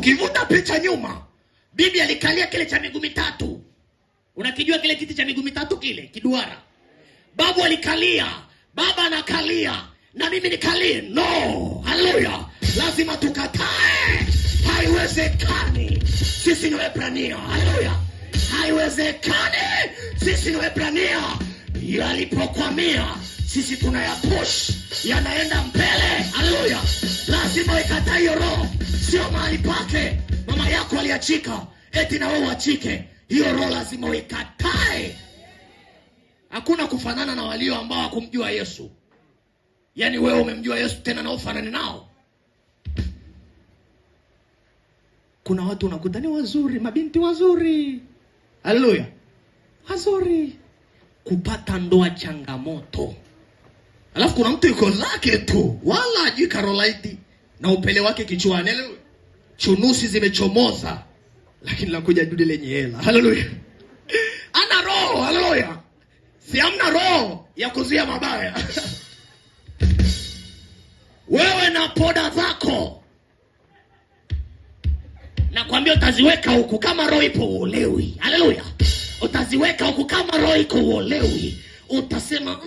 Ukivuta picha nyuma, bibi alikalia kile cha miguu mitatu. Unakijua kile kiti cha miguu mitatu kile, kiduara? Babu alikalia, baba anakalia, na mimi nikalie. No, haleluya. Lazima tukatae. Haiwezekani. Sisi ni Waebrania. Haleluya. Haiwezekani. Sisi ni Waebrania. Yalipokwamia, sisi tunayapush, yanaenda mbele. Haleluya. Lazima ikatae hiyo roho. Sio mahali pake. Mama yako aliachika, eti na wewe uachike. Hiyo roho lazima uikatae. Hakuna kufanana na walio ambao hakumjua Yesu. Yaani wewe umemjua Yesu tena na ufanane nao. Kuna watu unakuta ni wazuri, mabinti wazuri. Haleluya. Wazuri. Kupata ndoa changamoto. Alafu kuna mtu yuko zake tu, wala hajui Karolaiti na upele wake kichwani. Haleluya. Chunusi zimechomoza, lakini la kuja dude lenye hela. Haleluya. Ana roho. Haleluya. Si amna roho ya kuzuia mabaya. Wewe na poda zako, nakwambia utaziweka huku kama roho ipo uolewi. Haleluya. Utaziweka huku kama roho iko uolewi. Utasema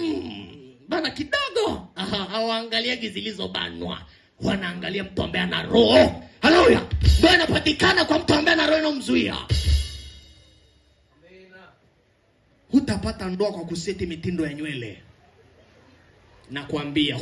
bana kidogo. Hawaangaliagi zilizobanwa, wanaangalia mtu ambaye ana roho. Haleluya. Ndio inapatikana kwa mtu ambaye ana roho inomzuia. Hutapata ndoa kwa kuseti mitindo ya nywele. Nakwambia